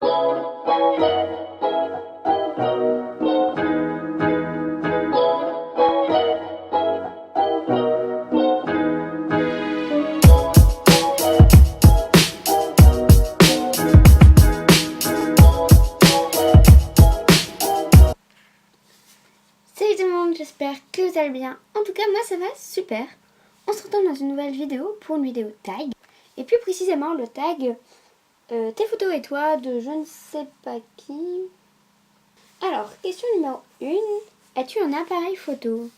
Salut tout le monde, j'espère que vous allez bien. En tout cas, moi ça va super. On se retrouve dans une nouvelle vidéo pour une vidéo tag. Et plus précisément le tag tes photos et toi de je ne sais pas qui. Alors, question numéro 1. As-tu un appareil photo?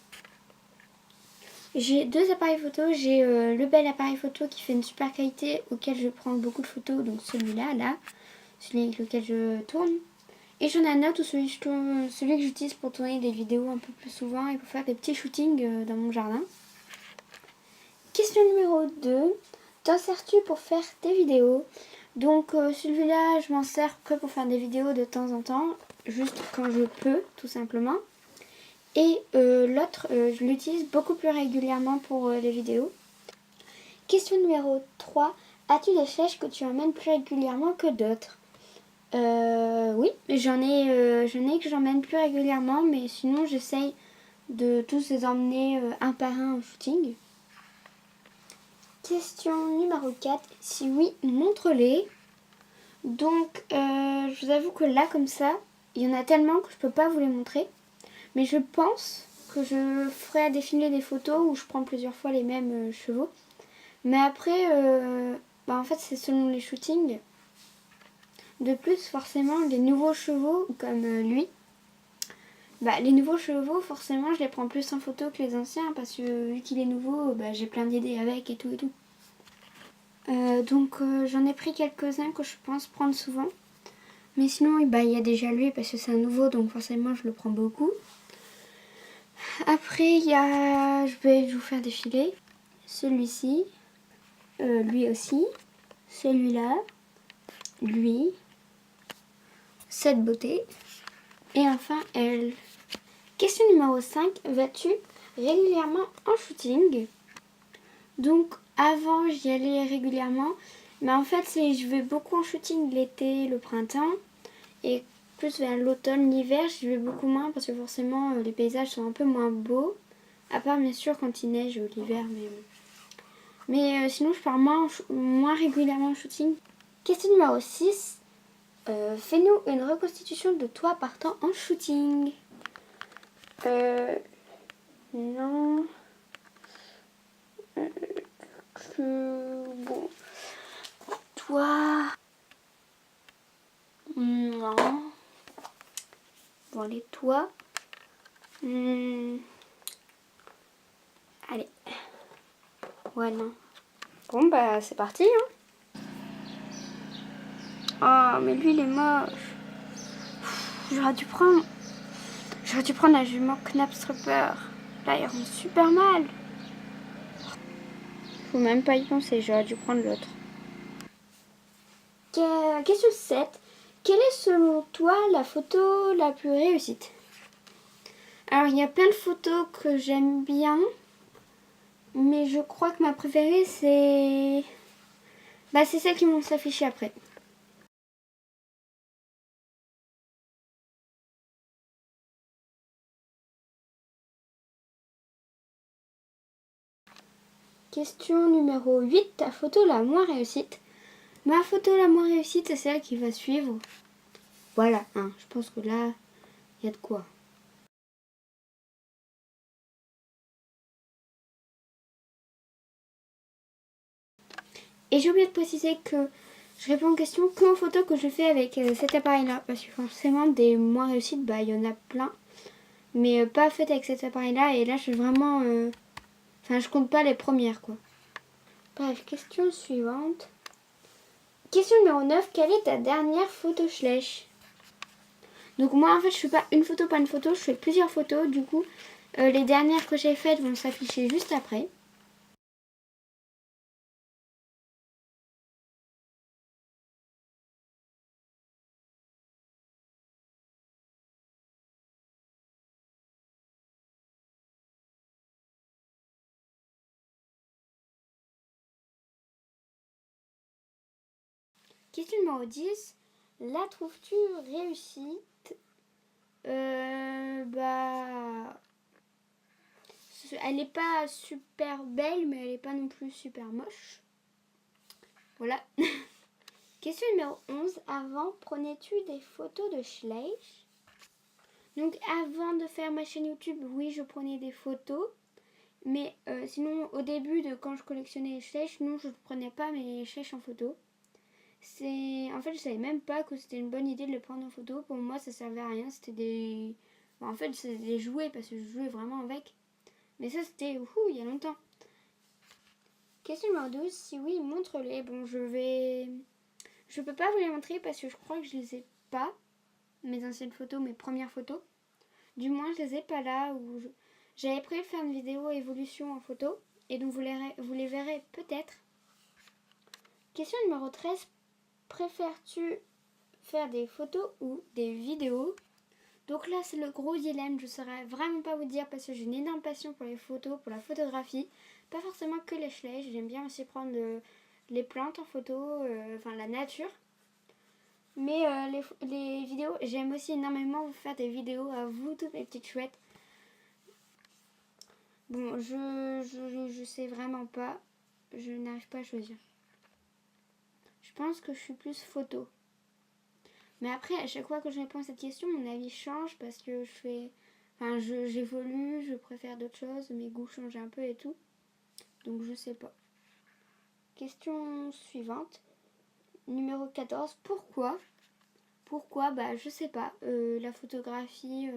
J'ai deux appareils photo. J'ai le bel appareil photo qui fait une super qualité auquel je prends beaucoup de photos. Donc celui-là, celui avec lequel je tourne. Et j'en ai un autre, celui que j'utilise pour tourner des vidéos un peu plus souvent et pour faire des petits shootings dans mon jardin. Question numéro 2. T'en sers-tu pour faire tes vidéos? Donc celui-là, je m'en sers que pour faire des vidéos de temps en temps, juste quand je peux, tout simplement. Et l'autre, je l'utilise beaucoup plus régulièrement pour les vidéos. Question numéro 3. As-tu des flèches que tu emmènes plus régulièrement que d'autres? Oui, j'en ai que j'emmène plus régulièrement, mais sinon j'essaye de tous les emmener un par un en shooting. Question numéro 4. Si oui, montre-les. Donc, je vous avoue que là, comme ça, il y en a tellement que je peux pas vous les montrer. Mais je pense que je ferai à défiler des photos où je prends plusieurs fois les mêmes chevaux. Mais après, en fait, c'est selon les shootings. De plus, forcément, les nouveaux chevaux, comme lui, les nouveaux chevaux, forcément, je les prends plus en photo que les anciens. Parce que vu qu'il est nouveau, j'ai plein d'idées avec et tout et tout. Donc j'en ai pris quelques-uns que je pense prendre souvent. Mais sinon, il y a déjà lui parce que c'est un nouveau, donc forcément je le prends beaucoup. Après, je vais vous faire défiler celui-ci, lui aussi, celui-là, lui, cette beauté, et enfin elle. Question numéro 5. Vas-tu régulièrement en shooting? Donc avant, j'y allais régulièrement. Mais en fait, je vais beaucoup en shooting l'été, le printemps. Et plus vers l'automne, l'hiver, je vais beaucoup moins parce que forcément les paysages sont un peu moins beaux. À part bien sûr quand il neige l'hiver. Mais sinon, je pars moins régulièrement en shooting. Question numéro 6. Fais-nous une reconstitution de toi partant en shooting. Non. Bon. Toi. Non. Bon, allez, toi. Allez. Ouais, non. Bon, c'est parti, hein. Oh, mais lui, il est moche. J'aurais dû prendre la jument Knapstrupper. Là, il rend super mal. Faut même pas y penser, j'aurais dû prendre l'autre. Question 7. Quelle est selon toi la photo la plus réussite? Alors, il y a plein de photos que j'aime bien. Mais je crois que ma préférée, c'est celles qui vont s'afficher après. Question numéro 8. Ta photo la moins réussite? Ma photo la moins réussite, c'est celle qui va suivre. Voilà, hein, je pense que là, il y a de quoi. Et j'ai oublié de préciser que je réponds aux questions que aux photos que je fais avec cet appareil-là. Parce que forcément, des moins réussites, il y en a plein. Mais pas faites avec cet appareil-là. Et là, je suis vraiment... je compte pas les premières, quoi. Bref, question suivante. Question numéro 9. Quelle est ta dernière photo schlecht? Donc moi, en fait, je fais pas une photo, je fais plusieurs photos. Du coup, les dernières que j'ai faites vont s'afficher juste après. Question numéro 10. La trouves-tu réussite? Bah... Elle n'est pas super belle, mais elle n'est pas non plus super moche. Voilà. Question numéro 11. Avant, prenais-tu des photos de Schleich? Donc avant de faire ma chaîne YouTube, oui, je prenais des photos. Mais sinon, au début de quand je collectionnais les Schleich, non, je ne prenais pas mes Schleich en photo. En fait, je savais même pas que c'était une bonne idée de les prendre en photo. Pour moi, ça servait à rien. C'était des... en fait, c'était des jouets parce que je jouais vraiment avec. Mais ça, c'était il y a longtemps. Question numéro 12. Si oui, montre-les. Bon, je peux pas vous les montrer parce que je crois que je les ai pas. Mes anciennes photos, mes premières photos. Du moins, je les ai pas là. J'avais prévu de faire une vidéo évolution en photo. Et donc, vous les verrez peut-être. Question numéro 13. Préfères-tu faire des photos ou des vidéos? Donc là, c'est le gros dilemme. Je ne saurais vraiment pas vous dire parce que j'ai une énorme passion pour les photos, pour la photographie. Pas forcément que les Schleich. J'aime bien aussi prendre les plantes en photo, enfin la nature. Mais les vidéos, j'aime aussi énormément vous faire des vidéos à vous, toutes mes petites chouettes. Bon, je sais vraiment pas. Je n'arrive pas à choisir. Je pense que je suis plus photo. Mais après, à chaque fois que je réponds à cette question, mon avis change parce que j'évolue, je préfère d'autres choses, mes goûts changent un peu et tout. Donc je sais pas. Question suivante. Numéro 14. Pourquoi? Pourquoi? Bah je sais pas. La photographie,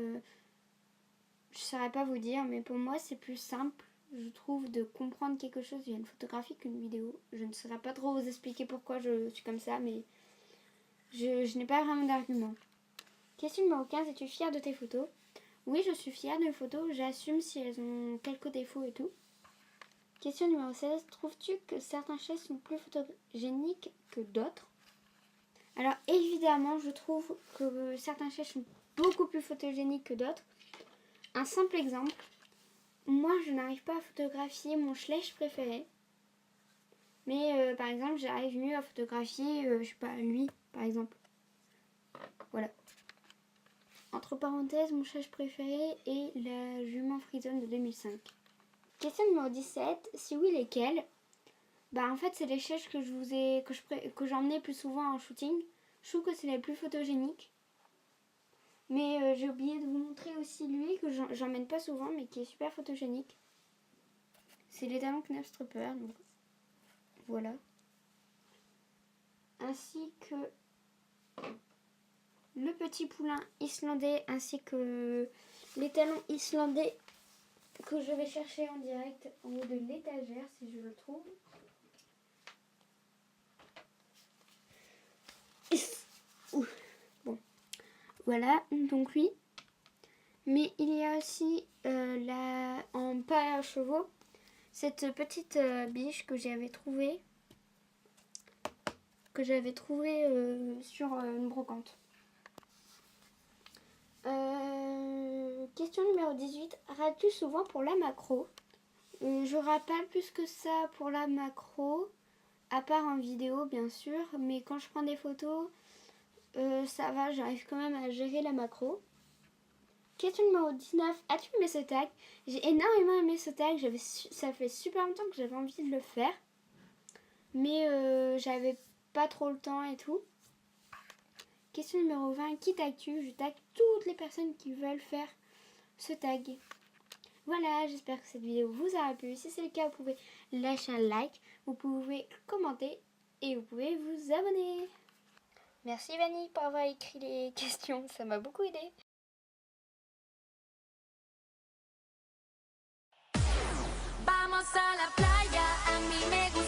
je saurais pas vous dire, mais pour moi c'est plus simple, je trouve, de comprendre quelque chose via une photographie qu'une vidéo. Je ne saurais pas trop vous expliquer pourquoi je suis comme ça, mais je n'ai pas vraiment d'argument. Question numéro 15. Es-tu fière de tes photos? Oui, je suis fière de mes photos. J'assume si elles ont quelques défauts et tout. Question numéro 16. Trouves-tu que certains chefs sont plus photogéniques que d'autres? Alors évidemment, je trouve que certains chefs sont beaucoup plus photogéniques que d'autres. Un simple exemple. Moi, je n'arrive pas à photographier mon Schleich préféré. Mais par exemple, j'arrive mieux à photographier, je sais pas, lui, par exemple. Voilà. Entre parenthèses, mon Schleich préféré est la jument frisonne de 2005. Question numéro 17. Si oui, lesquels? Bah en fait, c'est les Schleich que j'emmenais plus souvent en shooting. Je trouve que c'est les plus photogéniques. Mais j'ai oublié de vous montrer aussi lui, que j'emmène pas souvent, mais qui est super photogénique. C'est l'étalon Knabstrupper, donc voilà. Ainsi que le petit poulain islandais, ainsi que l'étalon islandais que je vais chercher en direct en haut de l'étagère si je le trouve. Bon, voilà, donc lui. Mais il y a aussi en pas à chevaux, cette petite biche que j'avais trouvée sur une brocante. Question numéro 18. Rates-tu souvent pour la macro? Je rate pas plus que ça pour la macro, à part en vidéo bien sûr, mais quand je prends des photos, ça va, j'arrive quand même à gérer la macro. Question numéro 19. As-tu aimé ce tag? J'ai énormément aimé ce tag, ça fait super longtemps que j'avais envie de le faire, mais j'avais pas trop le temps et tout. Question numéro 20. Qui tagues-tu? Je tag toutes les personnes qui veulent faire ce tag. Voilà, j'espère que cette vidéo vous aura plu. Si c'est le cas, vous pouvez lâcher un like, vous pouvez commenter et vous pouvez vous abonner. Merci Vanille pour avoir écrit les questions, ça m'a beaucoup aidé. Vamos a la playa, a mí me gusta.